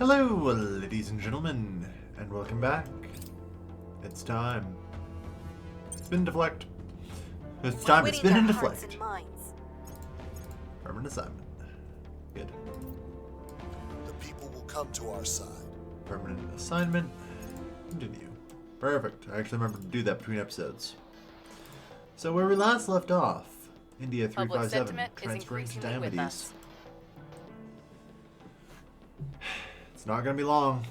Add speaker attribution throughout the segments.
Speaker 1: Hello, ladies and gentlemen, and welcome back. It's time. Spin deflect. It's time to spin and deflect. Permanent assignment. Good.
Speaker 2: The people will come to our side.
Speaker 1: Permanent assignment. Continue. Perfect. I actually remember to do that between episodes. So where we last left off, India 357 transferring to Diomedes. It's not going to be long.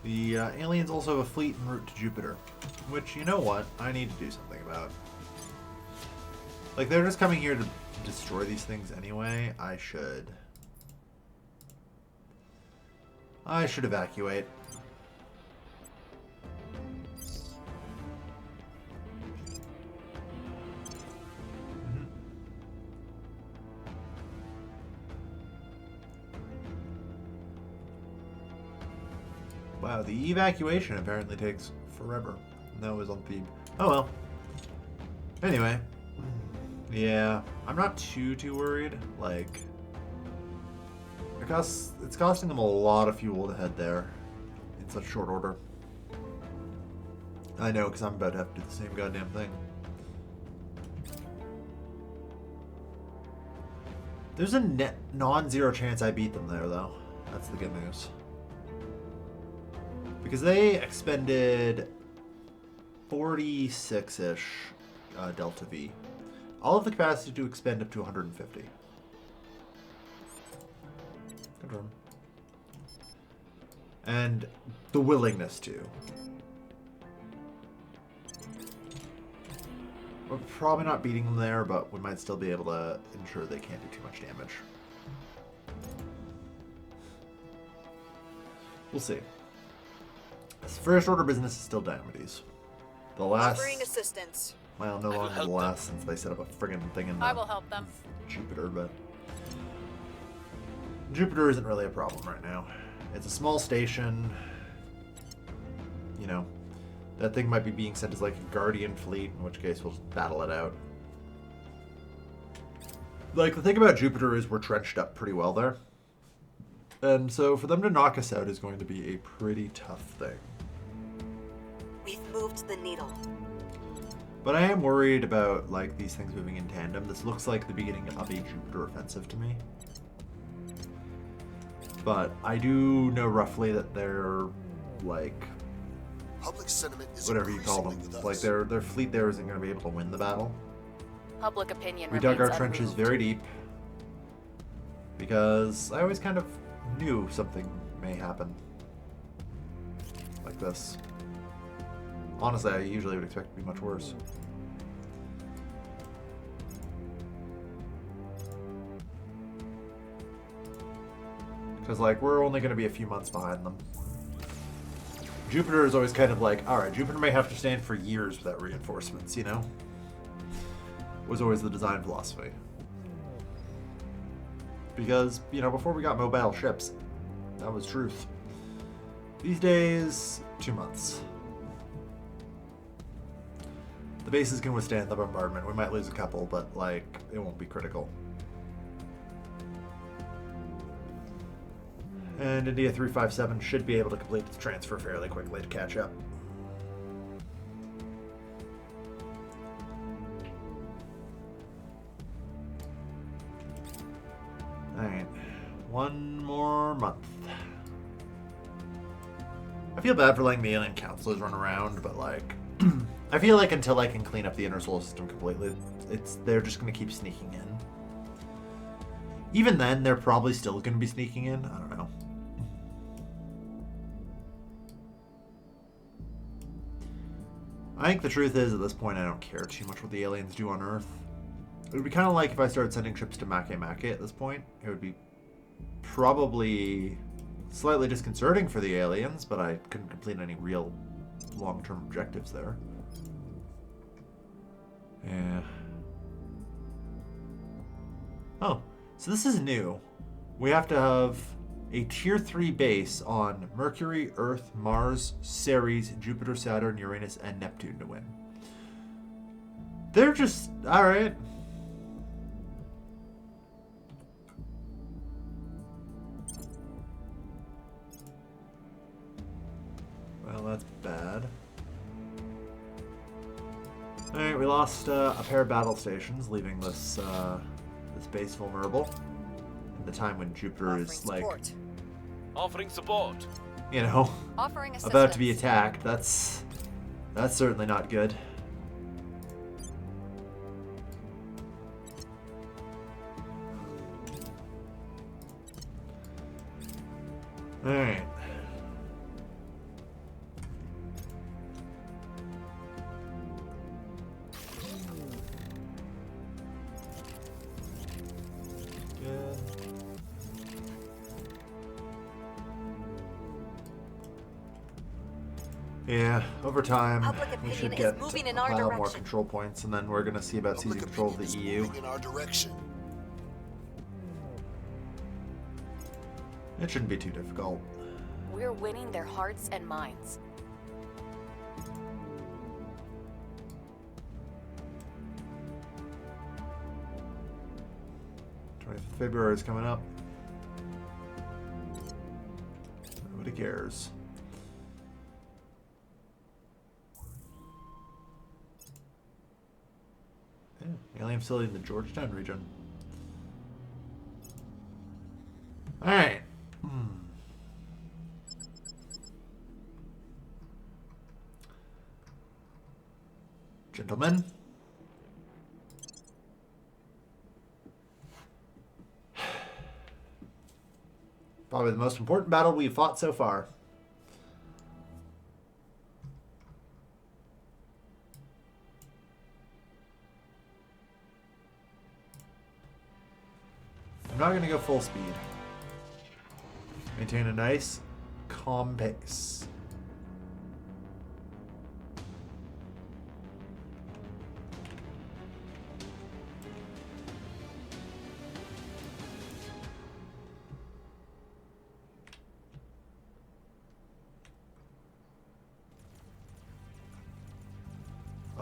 Speaker 1: The aliens also have a fleet en route to Jupiter, which, you know what, I need to do something about. Like, they're just coming here to destroy these things anyway. I should evacuate. Wow, the evacuation apparently takes forever. That was on theme. Oh well. Anyway. Yeah, I'm not too worried. Like, it's costing them a lot of fuel to head there in such short order. I know, because I'm about to have to do the same goddamn thing. There's a net non-zero chance I beat them there, though. That's the good news. Because they expended 46-ish Delta V. All of the capacity to expend up to 150. Confirm. And the willingness to. We're probably not beating them there, but we might still be able to ensure they can't do too much damage. We'll see. This first order business is still Diomedes. The last...
Speaker 3: Offering assistance.
Speaker 1: Well, no longer the last since they set up a friggin' thing in
Speaker 3: I will help them.
Speaker 1: Jupiter, but... Jupiter isn't really a problem right now. It's a small station. You know, that thing might be being sent as like a guardian fleet, in which case we'll battle it out. Like, the thing about Jupiter is we're trenched up pretty well there. And so for them to knock us out is going to be a pretty tough thing.
Speaker 3: We've moved the needle.
Speaker 1: But I am worried about, like, these things moving in tandem. This looks like the beginning of a Jupiter offensive to me. But I do know roughly that they're, like...
Speaker 2: Public sentiment is
Speaker 1: whatever you call them. Like, their fleet there isn't going to be able to win the battle.
Speaker 3: Public opinion
Speaker 1: We dug our trenches very deep. Because I always kind of knew something may happen. Like this. Honestly, I usually would expect it to be much worse. Because, like, we're only going to be a few months behind them. Jupiter is always kind of like, alright, Jupiter may have to stand for years without reinforcements, you know? Was always the design philosophy. Because, you know, before we got mobile ships, that was truth. These days, 2 months. The bases can withstand the bombardment. We might lose a couple, but, like, it won't be critical. And India 357 should be able to complete its transfer fairly quickly to catch up. Alright. 1 more month. I feel bad for letting the alien counselors run around, but, like... I feel like until I can clean up the inner solar system completely, they're just going to keep sneaking in. Even then, they're probably still going to be sneaking in. I don't know. I think the truth is, at this point, I don't care too much what the aliens do on Earth. It would be kind of like if I started sending ships to Make at this point. It would be probably slightly disconcerting for the aliens, but I couldn't complete any real long-term objectives there. Yeah. Oh, so this is new. We have to have a Tier 3 base on Mercury, Earth, Mars, Ceres, Jupiter, Saturn, Uranus, and Neptune to win. They're just... alright. we lost a pair of battle stations, leaving this this base vulnerable. In the time when Jupiter is like,
Speaker 4: Offering support.
Speaker 1: you know,
Speaker 3: Offering assistance.
Speaker 1: about to be attacked. That's certainly not good. All right. Yeah, over time,
Speaker 3: Public
Speaker 1: we
Speaker 3: opinion
Speaker 1: should
Speaker 3: is
Speaker 1: get
Speaker 3: moving
Speaker 1: a
Speaker 3: in our
Speaker 1: pile more
Speaker 3: direction.
Speaker 1: control points, and then we're going to see about seizing
Speaker 2: Public
Speaker 1: control of
Speaker 2: opinion
Speaker 1: the
Speaker 2: is
Speaker 1: EU.
Speaker 2: moving in our direction.
Speaker 1: It shouldn't be too difficult.
Speaker 3: We're winning their hearts and minds.
Speaker 1: February is coming up. Nobody cares. Yeah, alien facility in the Georgetown region. Alright. Gentlemen. Probably the most important battle we've fought so far. I'm not going to go full speed. Maintain a nice, calm pace.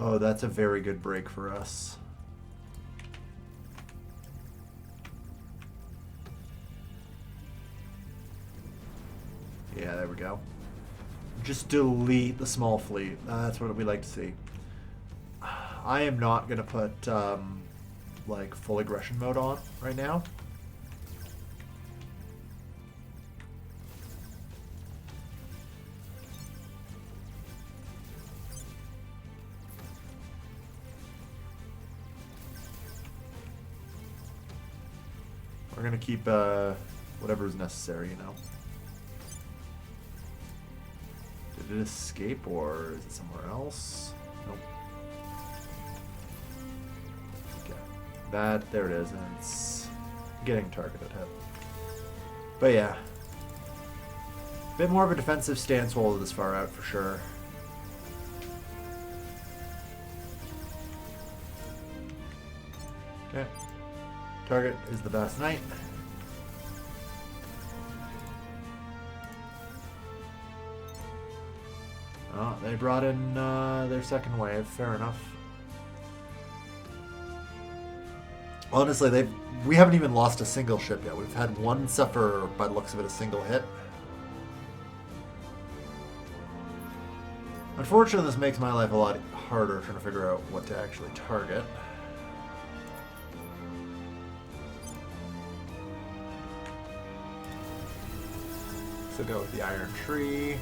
Speaker 1: Oh, that's a very good break for us. Yeah, there we go. Just delete the small fleet. That's what we like to see. I am not going to put, like, full aggression mode on right now. We're going to keep, whatever is necessary, you know. Did it escape, or is it somewhere else? Nope. Okay. There it is, and it's getting targeted hit. But yeah. A bit more of a defensive stance while this far out, for sure. Okay. Target is the Vast Knight. Oh, they brought in their second wave. Fair enough. Honestly, we haven't even lost a single ship yet. We've had one suffer, by the looks of it, a single hit. Unfortunately, this makes my life a lot harder trying to figure out what to actually target. So go with the Iron Tree.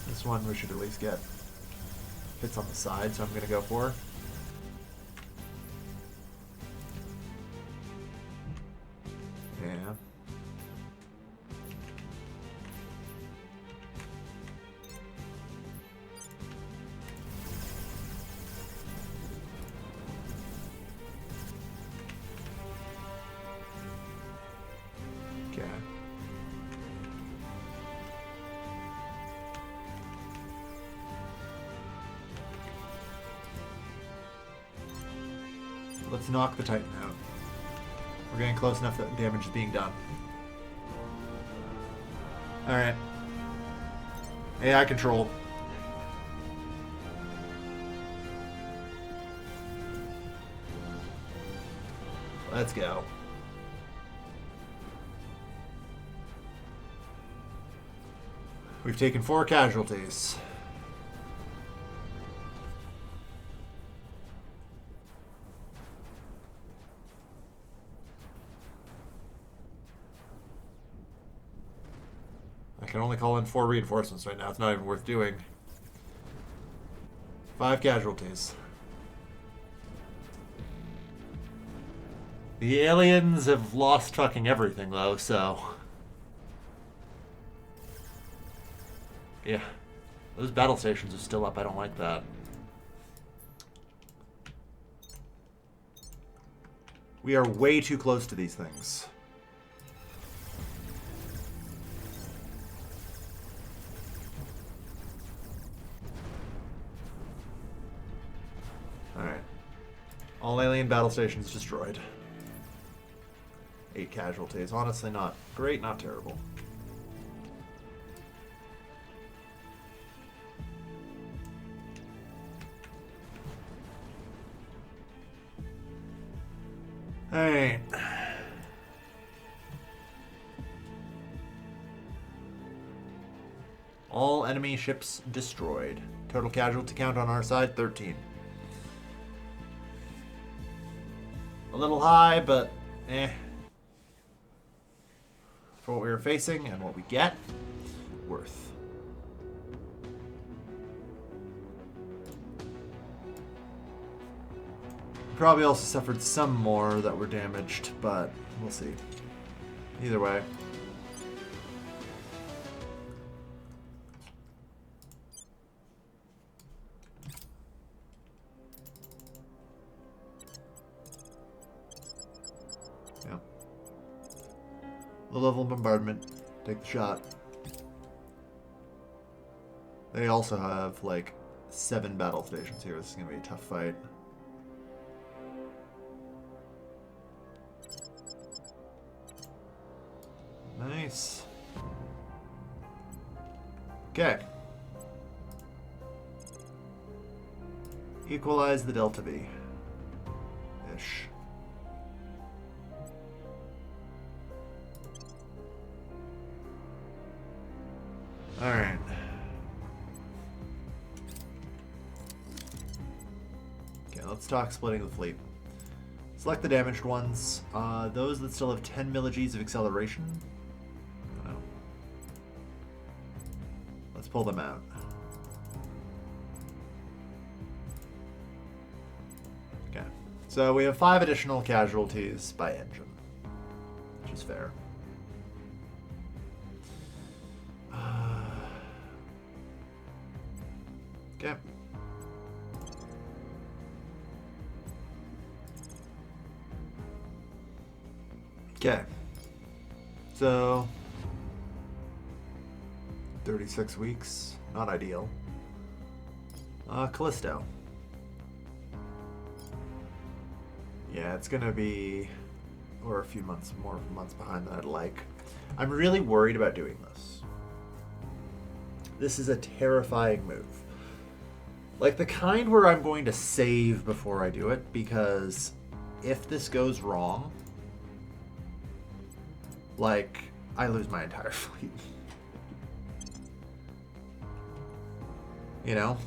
Speaker 1: This one we should at least get hits on the side, so I'm going to go for. Yeah. Okay. Let's knock the Titan out. We're getting close enough that damage is being done. Alright. AI control. Let's go. We've taken 4 casualties. I can only call in 4 reinforcements right now. It's not even worth doing. 5 casualties. The aliens have lost fucking everything, though, so... Yeah. Those battle stations are still up. I don't like that. We are way too close to these things. Alright. All alien battle stations destroyed. 8 casualties. Honestly, not great, not terrible. Alright. All enemy ships destroyed. Total casualty count on our side, 13. A little high, but eh. For what we were facing and what we get, worth. Probably also suffered some more that were damaged, but we'll see. Either way. Yeah. Low-level bombardment. Take the shot. They also have, like, 7 battle stations here. This is going to be a tough fight. Nice. Okay. Equalize the delta V. Ish. Alright. Okay, let's talk splitting the fleet. Select the damaged ones. Those that still have 10 millig's of acceleration. I don't know. Let's pull them out. Okay. So we have 5 additional casualties by engine, which is fair. Okay. Okay. So 36 weeks, not ideal. Callisto. Yeah, it's gonna be a few months behind than I'd like. I'm really worried about doing this. This is a terrifying move. Like the kind where I'm going to save before I do it, because if this goes wrong, like, I lose my entire fleet. You know?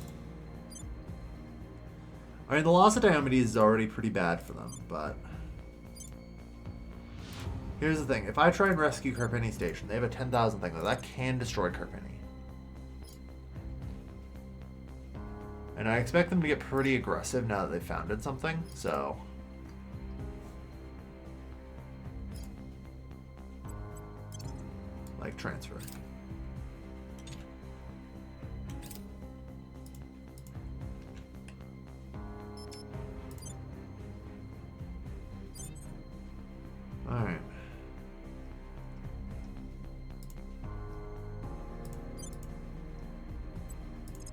Speaker 1: I mean, the loss of Diomedes is already pretty bad for them, but... Here's the thing. If I try and rescue Carpini Station, they have a 10,000 thing that can destroy Carpini. And I expect them to get pretty aggressive now that they've founded something, so... Like transfer. Alright.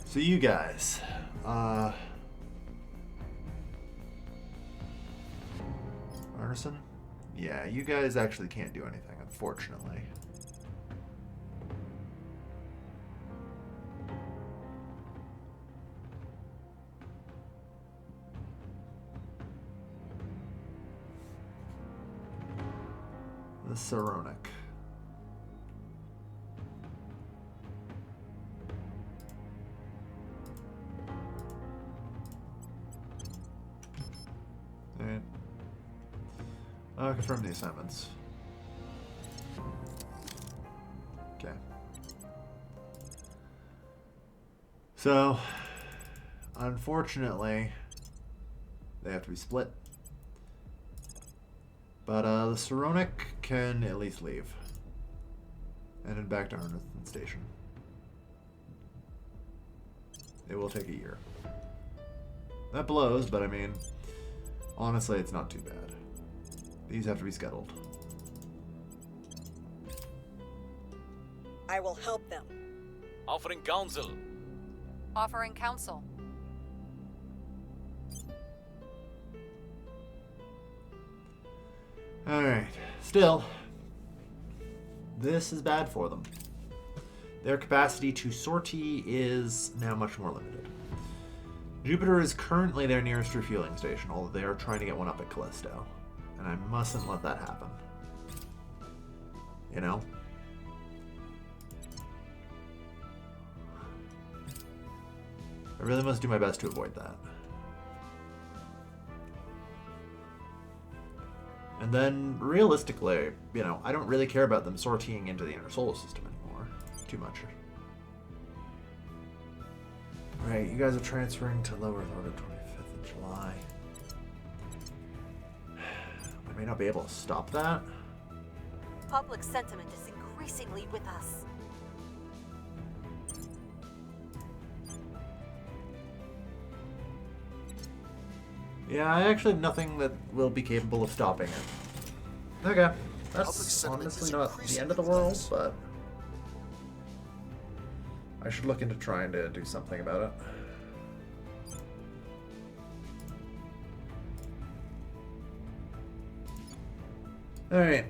Speaker 1: So you guys, Artisan? Yeah, you guys actually can't do anything, unfortunately. The Saronic. Confirm the assignments. Okay. So, unfortunately, they have to be split. But the Saronic can at least leave. And head back to Arnathan Station. It will take a year. That blows, but I mean, honestly, it's not too bad. These have to be scuttled.
Speaker 5: I will help them.
Speaker 4: Offering counsel.
Speaker 3: Offering counsel.
Speaker 1: Alright. Still, this is bad for them. Their capacity to sortie is now much more limited. Jupiter is currently their nearest refueling station, although they are trying to get one up at Callisto. And I mustn't let that happen. You know? I really must do my best to avoid that. And then, realistically, you know, I don't really care about them sortieing into the inner solar system anymore. Too much. Right, you guys are transferring to lower orbit 25th of July. I may not be able to stop that.
Speaker 5: Public sentiment is increasingly with us.
Speaker 1: Yeah, I actually have nothing that will be capable of stopping it. Okay, that's honestly not the end of the world, but I should look into trying to do something about it. Alright.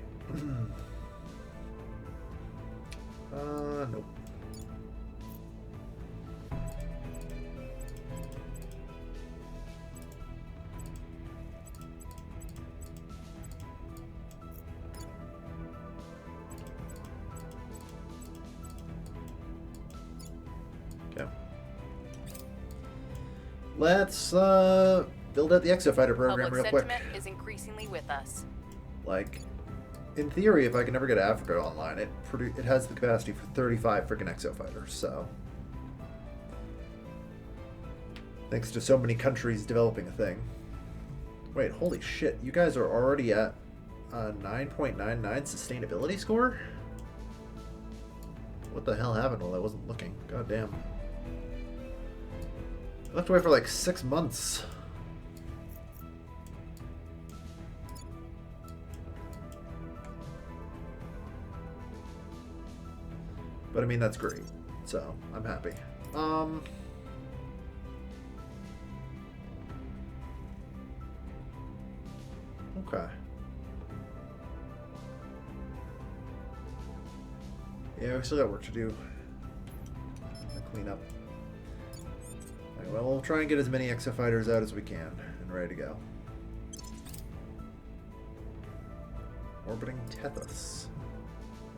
Speaker 1: Nope. Okay. Let's build out the Exofighter program
Speaker 3: Public
Speaker 1: real quick.
Speaker 3: sentiment is increasingly with us.
Speaker 1: Like, in theory, if I can ever get Africa online, it has the capacity for 35 freaking Exofighters, so. Thanks to so many countries developing a thing. Wait, holy shit, you guys are already at a 9.99 sustainability score? What the hell happened while I wasn't looking? God damn. I left away for like 6 months. But I mean, that's great. So, I'm happy. Okay. Yeah, we still got work to do. Clean up. Alright, well, we'll try and get as many Exofighters out as we can and ready to go. Orbiting Tethys.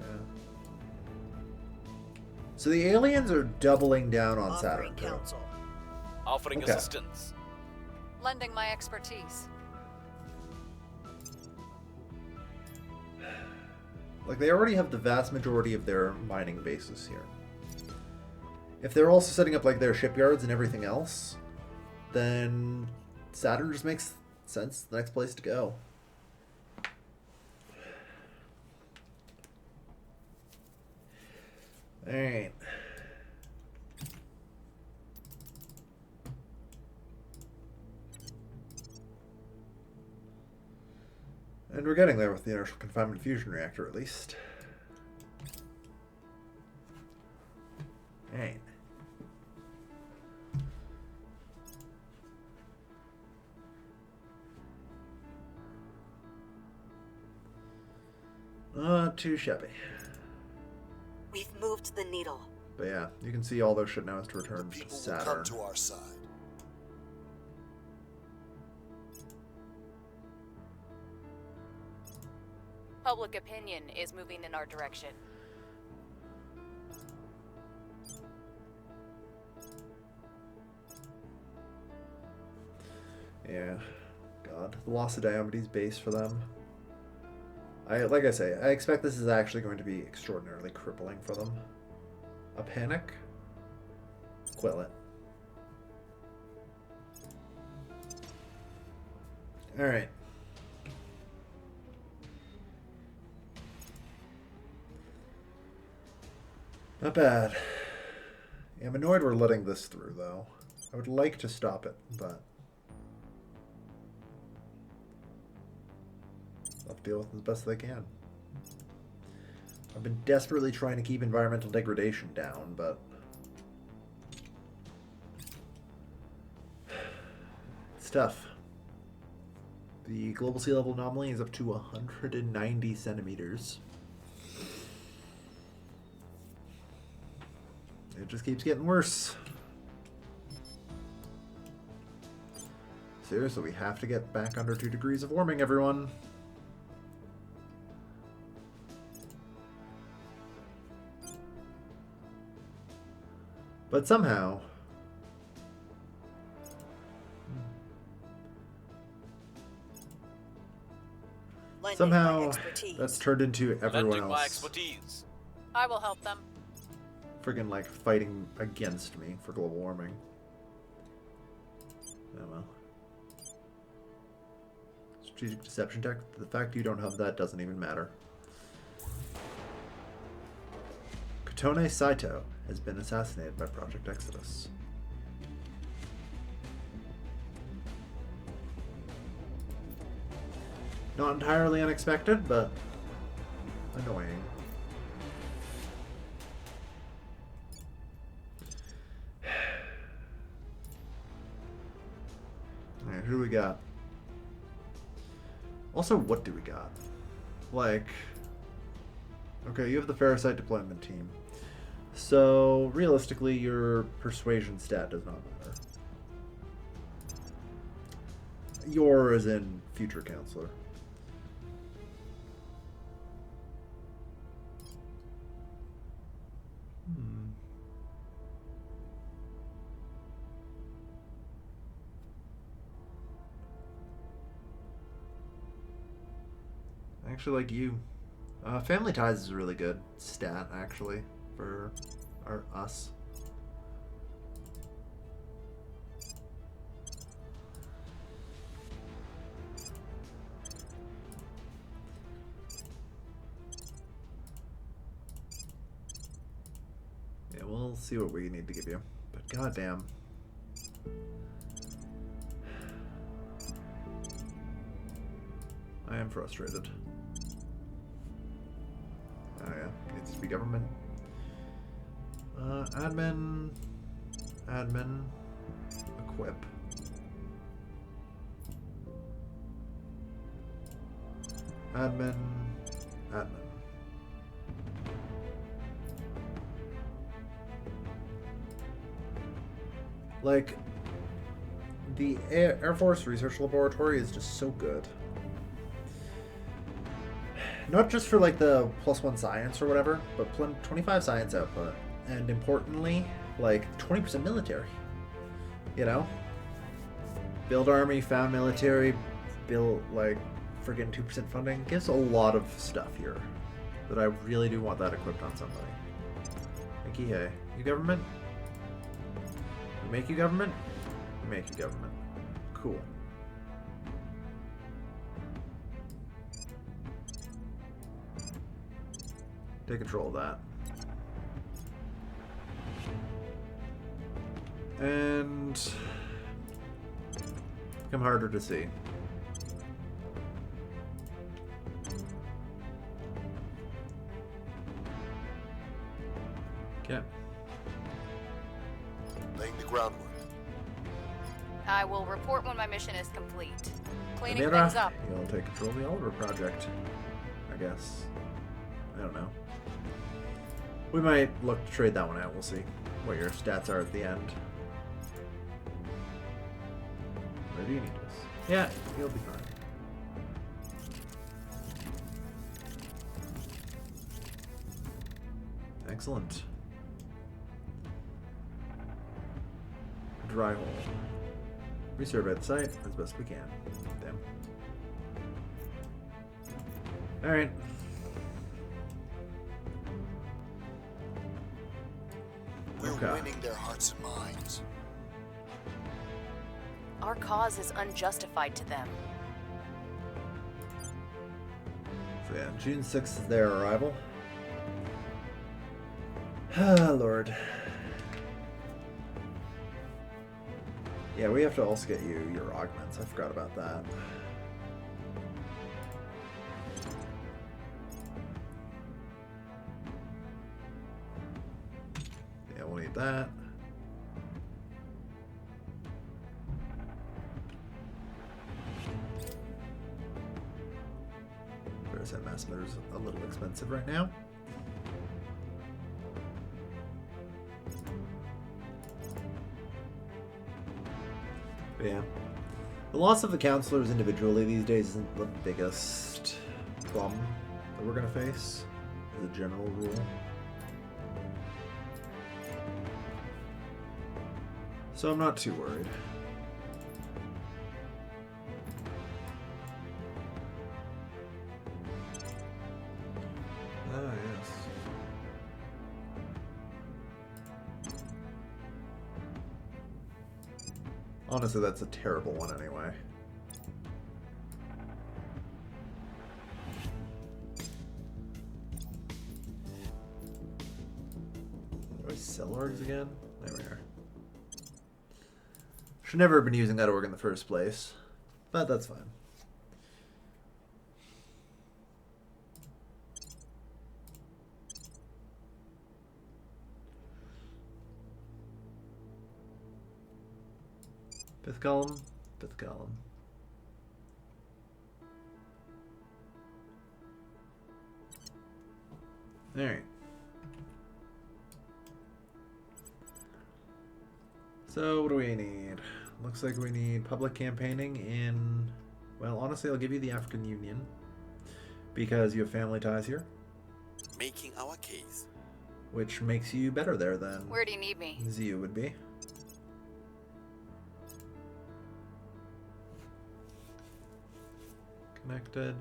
Speaker 1: Yeah. So the aliens are doubling down on Saturn, too.
Speaker 5: Counsel.
Speaker 4: Offering
Speaker 1: Okay.
Speaker 4: assistance.
Speaker 3: Lending my expertise.
Speaker 1: Like, they already have the vast majority of their mining bases here. If they're also setting up, like, their shipyards and everything else, then Saturn just makes sense. The next place to go. Alright. And we're getting there with the inertial confinement fusion reactor, at least. Alright. Not too shabby.
Speaker 5: We've moved the needle.
Speaker 1: But yeah, you can see all their shit now has to return to
Speaker 2: People will
Speaker 1: Saturn.
Speaker 2: come to our side.
Speaker 3: Public opinion is moving in our direction.
Speaker 1: Yeah. God. The loss of Diomedes base for them. Like I say, I expect this is actually going to be extraordinarily crippling for them. A panic? Quill it. Alright. Not bad. Yeah, I'm annoyed we're letting this through, though. I would like to stop it, but I'll have to deal with it as best they can. I've been desperately trying to keep environmental degradation down, but it's tough. The global sea level anomaly is up to 190 centimeters. It just keeps getting worse. Seriously, we have to get back under 2 degrees of warming, everyone. But somehow, that's turned into everyone
Speaker 4: Lending my
Speaker 1: else
Speaker 4: expertise.
Speaker 3: I will help them.
Speaker 1: friggin' like fighting against me for global warming. Oh well. Strategic deception tech. The fact you don't have that doesn't even matter. Kotone Saito has been assassinated by Project Exodus. Not entirely unexpected, but annoying. Alright, who do we got? Also, what do we got? Like, okay, you have the Ferrocite deployment team. So, realistically, your persuasion stat does not matter. Your as in future counselor. I actually like you. Family Ties is a really good stat, actually, for us. Yeah, we'll see what we need to give you. But goddamn. I am frustrated. Oh yeah, needs to be government. Admin, equip. Admin. Like, the Air Force Research Laboratory is just so good. Not just for like the +1 science or whatever, but 25 science output. And importantly, like 20% military. You know? Build army, found military, build like friggin' 2% funding. Gives a lot of stuff here. That I really do want that equipped on somebody. Mickey, hey. You government? We make you government? We make you government. Cool. Take control of that. And become harder to see. Okay.
Speaker 2: Laying the groundwork.
Speaker 3: I will report when my mission is complete. Cleaning
Speaker 1: Amira,
Speaker 3: things up.
Speaker 1: you'll take control of the Oliver project, I guess. I don't know. We might look to trade that one out. We'll see what your stats are at the end. Where do you need this? Yeah, you'll be fine. Excellent. Dry hole. Resurvey the site as best we can. Damn. Alright.
Speaker 2: We're
Speaker 1: Okay.
Speaker 2: winning their hearts and minds.
Speaker 3: Our cause is unjustified to them.
Speaker 1: So yeah, June 6th is their arrival. Ah, Lord. Yeah, we have to also get you your augments. I forgot about that. Yeah, we'll need that. Where's that mass metter's a little expensive right now. But yeah. The loss of the counselors individually these days isn't the biggest problem that we're going to face, as a general rule. So I'm not too worried. Ah, yes. Honestly, that's a terrible one anyway. Do I sell orgs again? There we are. Should never have been using that org in the first place, but that's fine. Fifth column, fifth column. Alright. So, what do we need? Looks like we need public campaigning in... Well, honestly, I'll give you the African Union. Because you have family ties here.
Speaker 2: Making our case.
Speaker 1: Which makes you better there than
Speaker 3: Where do you need me?
Speaker 1: Ziu would be. Connected.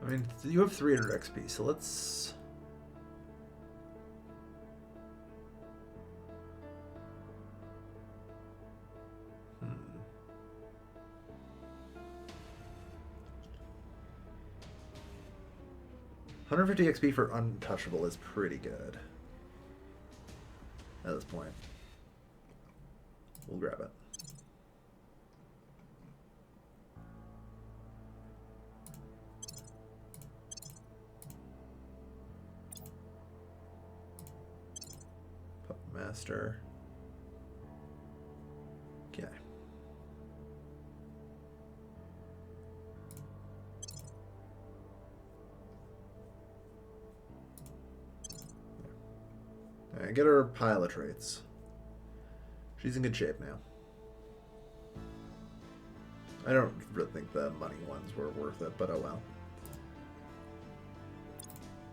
Speaker 1: I mean, you have 300 XP, so let's... Hmm. 150 XP for untouchable is pretty good. At this point. We'll grab it. Puppet Master. Okay. Alright, get her pilot traits. She's in good shape now. I don't really think the money ones were worth it, but oh well.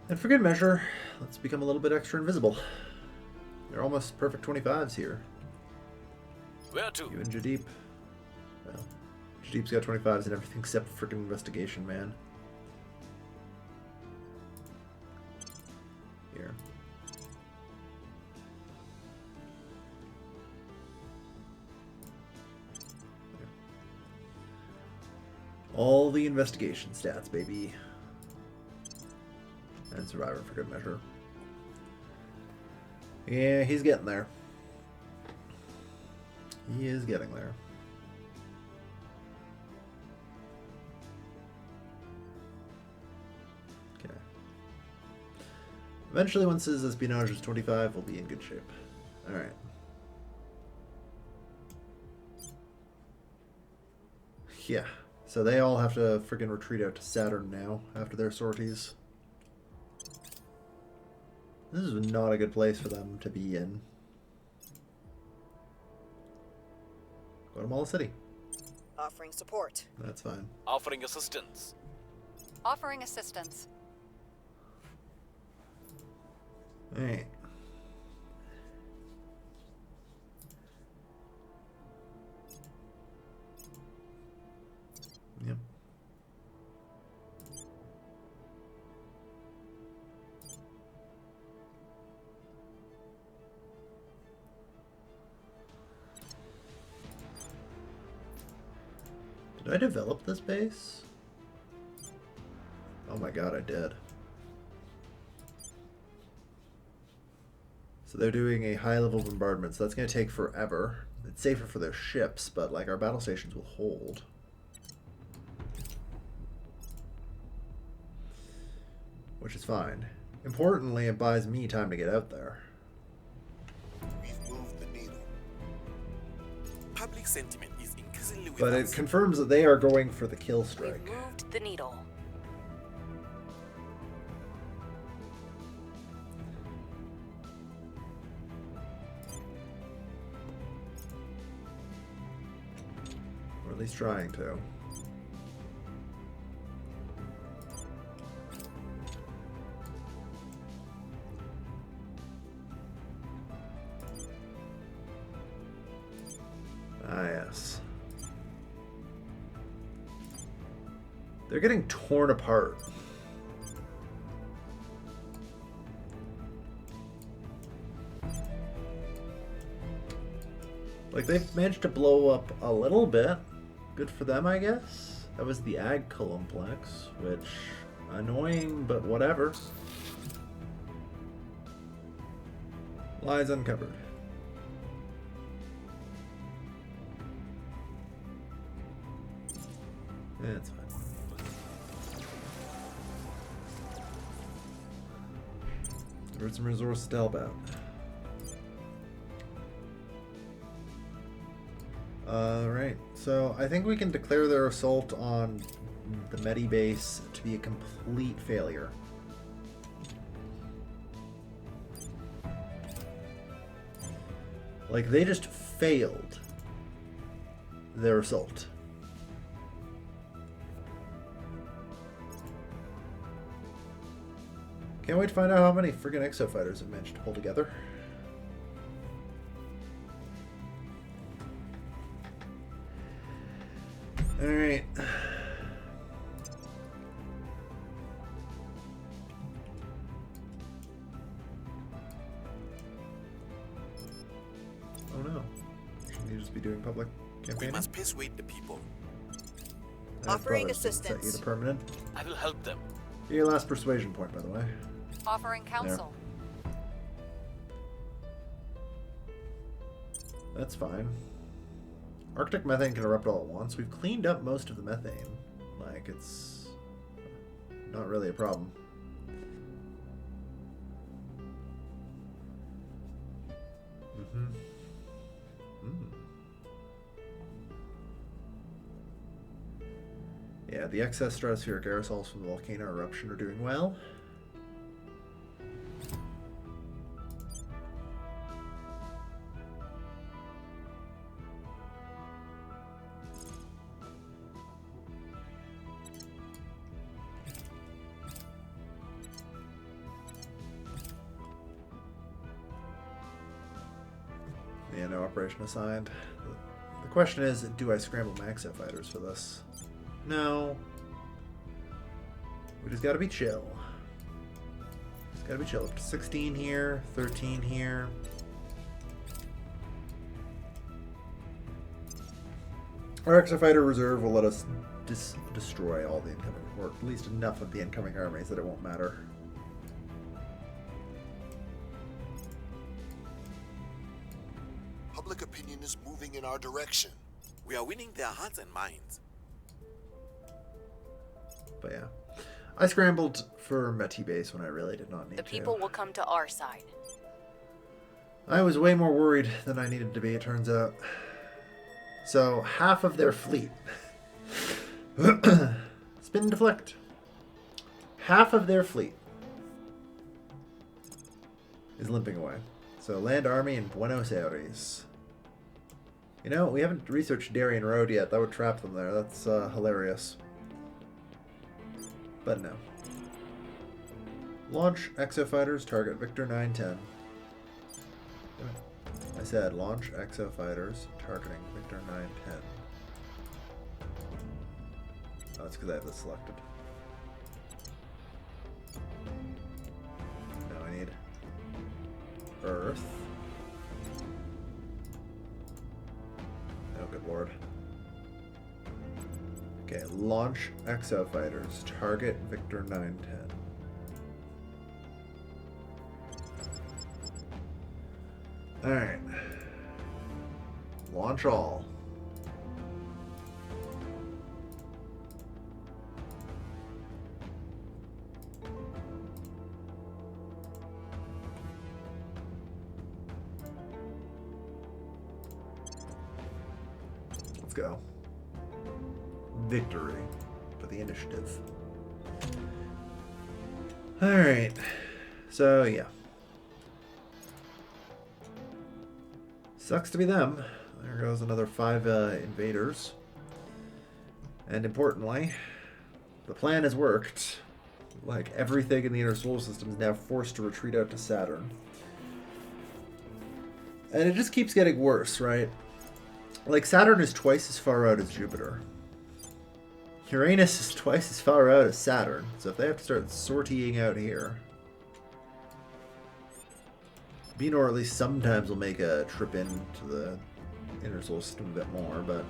Speaker 1: And for good measure, let's become a little bit extra invisible. They're almost perfect 25s here.
Speaker 4: Where to?
Speaker 1: You and Jadeep. Well, Jadeep's got 25s and everything except freaking investigation, man. Here. All the investigation stats, baby. And survivor for good measure. Yeah, he's getting there. He is getting there. Okay. Eventually, once his espionage is 25, we'll be in good shape. Alright. Yeah. So they all have to freaking retreat out to Saturn now after their sorties. This is not a good place for them to be in. Guatemala City.
Speaker 5: Offering support.
Speaker 1: That's fine.
Speaker 4: Offering assistance.
Speaker 3: Offering assistance.
Speaker 1: Alright. Did I develop this base? Oh my god, I did. So they're doing a high-level bombardment, so that's going to take forever. It's safer for their ships, but like our battle stations will hold. Which is fine. Importantly, it buys me time to get out there.
Speaker 2: We've moved the needle.
Speaker 6: Public sentiment is increasingly with
Speaker 1: But
Speaker 6: us.
Speaker 1: it confirms that they are going for the kill
Speaker 3: We've
Speaker 1: strike.
Speaker 3: moved the needle.
Speaker 1: Or at least trying to. Ah, yes. They're getting torn apart. Like, they've managed to blow up a little bit. Good for them, I guess. That was the Ag Complex, which, annoying, but whatever. Lies uncovered. Yeah, it's fine. There's some resources to help out. Alright, so I think we can declare their assault on the Medi base to be a complete failure. Like, they just failed their assault. Can't wait to find out how many friggin' exo fighters have managed to pull together. Alright. Oh no. Shouldn't you just be doing public
Speaker 6: We
Speaker 1: campaigning?
Speaker 6: must persuade the people.
Speaker 1: I
Speaker 5: Offering
Speaker 1: probably shouldn't set you
Speaker 5: assistance.
Speaker 1: to permanent.
Speaker 4: I will help them.
Speaker 1: Your last persuasion point, by the way.
Speaker 3: Offering counsel.
Speaker 1: That's fine. Arctic methane can erupt all at once. We've cleaned up most of the methane. Like, it's not really a problem. Yeah, the excess stratospheric aerosols from the volcano eruption are doing well. Yeah, no operation assigned. The question is, do I scramble Maxo fighters for this? No. We just gotta be chill. Just gotta be chill. Up to 16 here, 13 here. Our Exo Fighter Reserve will let us destroy all the incoming, or at least enough of the incoming armies that it won't matter.
Speaker 2: Public opinion is moving in our direction.
Speaker 6: We are winning their hearts and minds.
Speaker 1: But yeah. I scrambled for Meti base when I really did not need
Speaker 3: The
Speaker 1: to.
Speaker 3: people will come to our side.
Speaker 1: I was way more worried than I needed to be, it turns out. So, half of their fleet. Spin deflect. Half of their fleet is limping away. So, land army in Buenos Aires. You know, we haven't researched Darien Road yet. That would trap them there. That's hilarious. But no. Launch Exo Fighters, target Victor 910. I said launch Exo Fighters, targeting Victor 910. Oh, that's because I have this selected. Now I need Earth. Oh, good lord. Okay, launch XO fighters. Target Victor 910. Alright. Launch all. Let's go. Victory for the initiative. Alright. So, yeah. Sucks to be them. There goes another 5 invaders. And importantly, the plan has worked. Like, everything in the inner solar system is now forced to retreat out to Saturn. And it just keeps getting worse, right? Like, Saturn is twice as far out as Jupiter. Uranus is twice as far out as Saturn. So if they have to start sortying out here... Benor at least sometimes will make a trip into the inner solar system a bit more, but...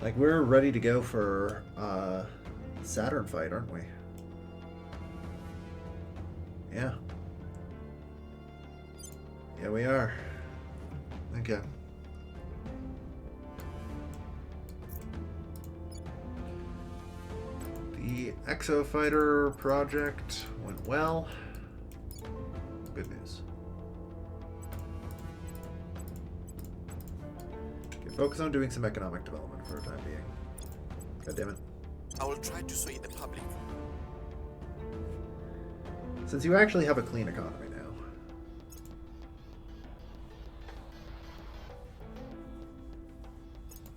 Speaker 1: Like, we're ready to go for Saturn fight, aren't we? Yeah. Yeah, we are. Okay. The Exo Fighter project went well. Good news. Okay, focus on doing some economic development for the time being. God damn it.
Speaker 6: I will try to sway the public.
Speaker 1: Since you actually have a clean economy now.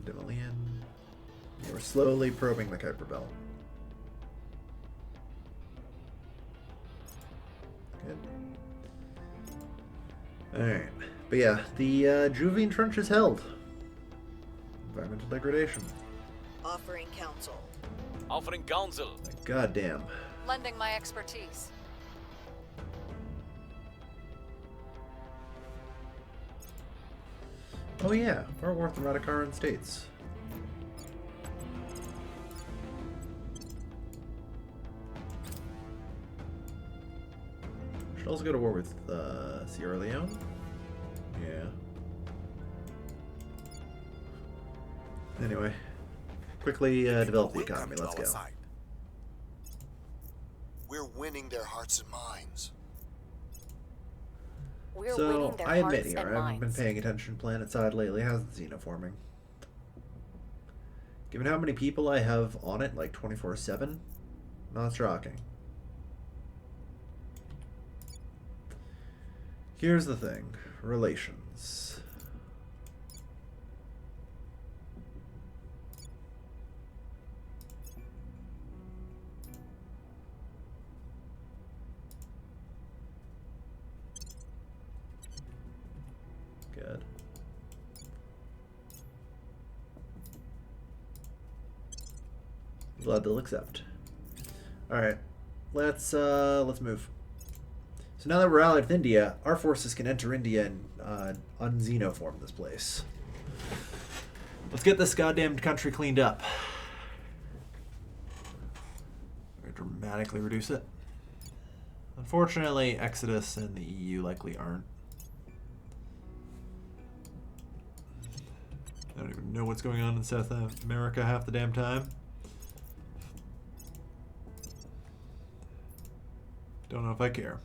Speaker 1: Dimilian. You are slowly probing the Kuiper Belt. Good. Alright. But yeah, the Jovian Trench is held. Environmental degradation.
Speaker 5: Offering counsel.
Speaker 4: Offering counsel.
Speaker 1: God damn.
Speaker 3: Lending my expertise.
Speaker 1: Oh yeah, Far Worth and Radikaran states. Should also go to war with Sierra Leone. Yeah. Anyway, quickly develop the
Speaker 2: Will come
Speaker 1: economy.
Speaker 2: to
Speaker 1: Let's
Speaker 2: our
Speaker 1: go.
Speaker 2: side. We're winning their hearts and minds.
Speaker 3: We're
Speaker 1: So,
Speaker 3: winning their
Speaker 1: I admit
Speaker 3: hearts
Speaker 1: here,
Speaker 3: and
Speaker 1: I haven't been
Speaker 3: minds.
Speaker 1: paying attention planet side lately. How's the xenoforming? Given how many people I have on it, like 24/7, not shocking. Here's the thing. Relations. Good. Glad they'll accept. Alright. Let's move. So now that we're allied with India, our forces can enter India and un-xenoform this place. Let's get this goddamn country cleaned up. We're gonna dramatically reduce it. Unfortunately, Exodus and the EU likely aren't. I don't even know what's going on in South America half the damn time. Don't know if I care.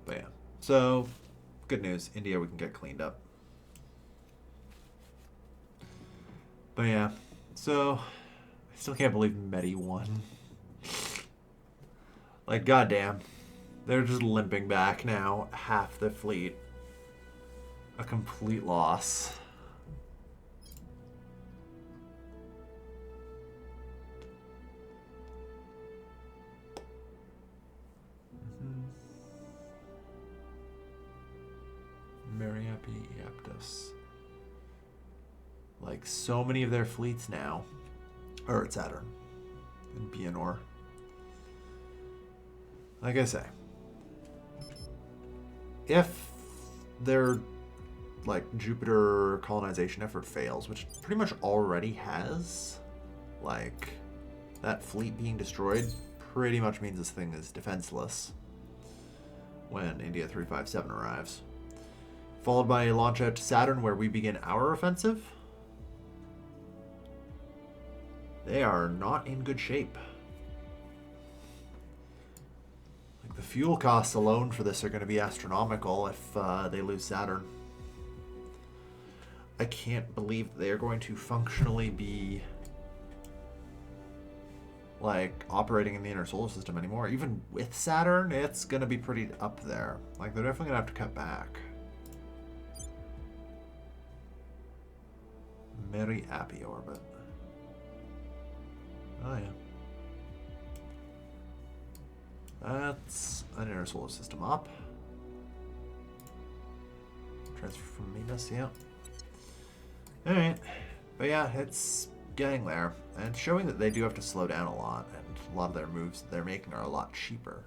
Speaker 1: But yeah. So, good news. India we can get cleaned up. But yeah. So, I still can't believe Medi won. Like, goddamn. They're just limping back now. Half the fleet. A complete loss. Mariapi Aptus. Like, so many of their fleets now are at Saturn and Pianor. Like I say, if their like, Jupiter colonization effort fails, which it pretty much already has, like, that fleet being destroyed pretty much means this thing is defenseless when India 357 arrives. Followed by a launch out to Saturn where we begin our offensive. They are not in good shape. Like, the fuel costs alone for this are going to be astronomical if they lose Saturn. I can't believe they are going to functionally be like operating in the inner solar system anymore. Even with Saturn, it's going to be pretty up there. Like, they're definitely going to have to cut back. Very happy orbit. Oh yeah. That's an inner solar system up. Transfer from Venus, yeah. Alright. But yeah, it's getting there. And showing that they do have to slow down a lot, and a lot of their moves that they're making are a lot cheaper.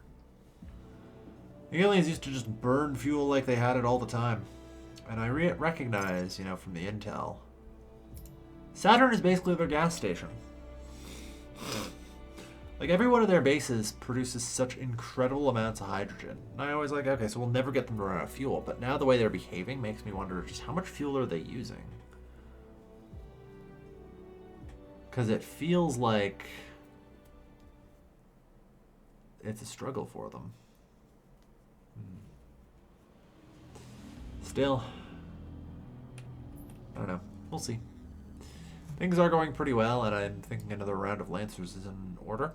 Speaker 1: The aliens used to just burn fuel like they had it all the time. And I recognize, you know, from the intel, Saturn is basically their gas station. Like, every one of their bases produces such incredible amounts of hydrogen. And I always like, okay, so we'll never get them to run out of fuel. But now the way they're behaving makes me wonder just how much fuel are they using? Because it feels like it's a struggle for them. Still, I don't know. We'll see. Things are going pretty well, and I'm thinking another round of Lancers is in order.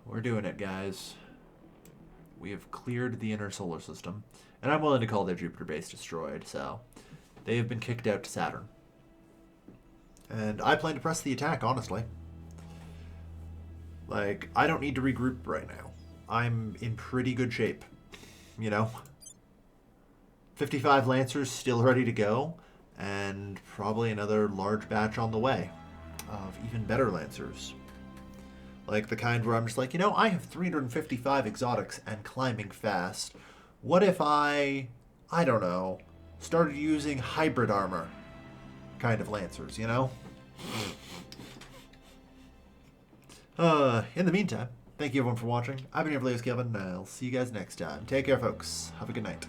Speaker 1: We're doing it, guys. We have cleared the inner solar system, and I'm willing to call their Jupiter base destroyed, so they have been kicked out to Saturn. And I plan to press the attack, honestly. Like, I don't need to regroup right now. I'm in pretty good shape, you know? 55 Lancers still ready to go, and probably another large batch on the way of even better Lancers. Like the kind where I'm just like, you know, I have 355 exotics and climbing fast. What if I don't know, started using hybrid armor kind of Lancers, you know? In the meantime, thank you everyone for watching. I've been your Blaze Kevin, and I'll see you guys next time. Take care, folks. Have a good night.